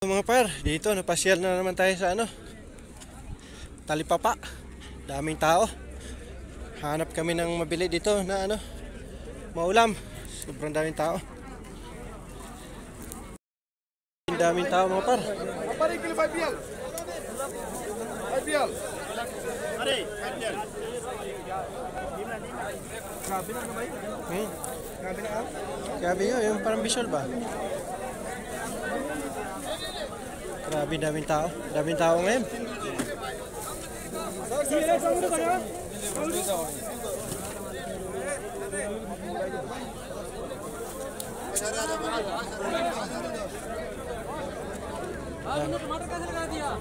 Mga par, dito napasyal na naman tayo sa Talipapa. Daming tao. Hanap kami ng mabili dito na maulam. Sobrang daming tao. Daming tao mga par. Pare kilo 5 real. 5 real. Pare, 5 real. Grabe na naman. Grabe na. Grabe yun, yung parang visual ba? Grabe, daming tao. Daming tao ngayon.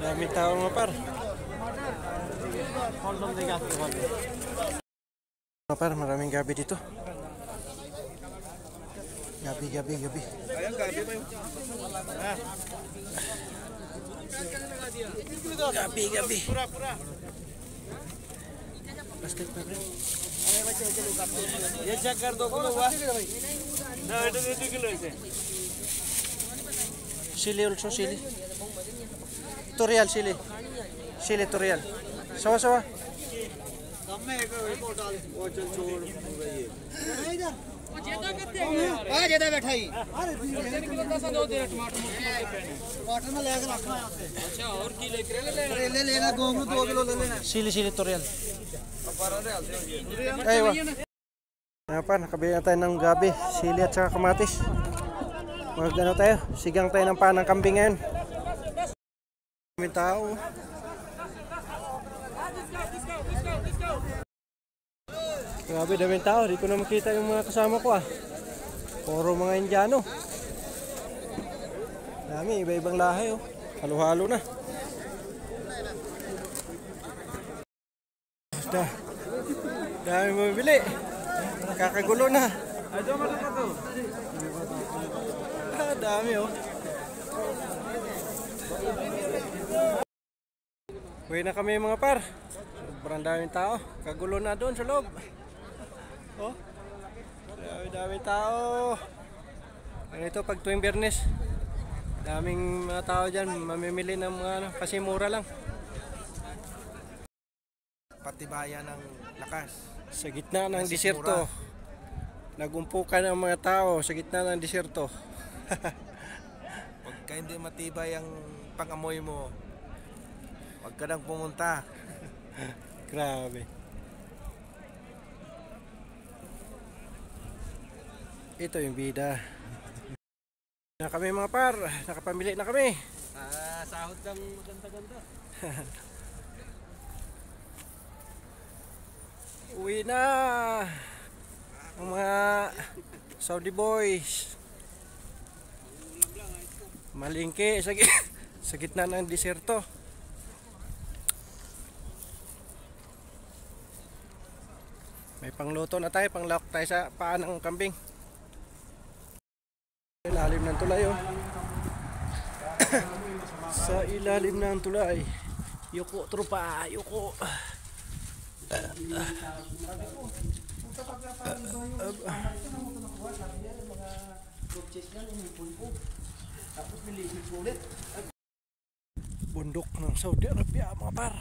Daming tao mga par. Mga par, maraming gabi dito. Gabi. Ayan, gabi pa yun. Gabi. Pura. Plastic pa rin. ये चेक कर दो किलो हुआ ना 2 किलो है Sili also, sili. Tutorial, sili. Sili tutorial. Sawa. कम में एक रिपोर्ट डाल वो चल छोड़ ये ज्यादा बैठा ही अरे 3 किलो 10 दो दे टमाटर में लेकर रखना है अच्छा और की करेले लेना गोम 2 किलो ले लेना Sili tutorial. Aywa. Par, nakabili na tayo ng gabi, sili at saka kamatis. Tayo, sigang tayo ng panang kambing ngayon. May tao. Grabe, daming tao. Di ko na makita yung mga kasama ko Puro mga Indiano. Dami, iba-ibang lahi Halo-halo na. Dami mabili. Kakagulo na. Dami Uwi na kami mga par. Sobrang daming tao. Kagulo na doon sa loob. Daming tao. Ito pag tuwing Biyernes. Daming mga tao dyan. Mamimili ng mga kasi mura lang. Patibayan ng lakas Sa gitna ng disyerto. Nagumpukan ang mga tao sa gitna ng disyerto. Pagka hindi matibay ang pangamoy mo, wag ka nang pumunta. Grabe. Ito yung bida. Na kami mga par, nakapamili na kami. Sahod ng maganda-ganda. Uwi na ang mga Saudi boys. Malingki sa gitna ng disyerto. May pangluto na tayo, panglawak tayo sa paa ng kambing. Ilalim ng tulay Sa ilalim ng tulay. Yuko tropa, yuko. Bundok ng Saudi Arabia mga par.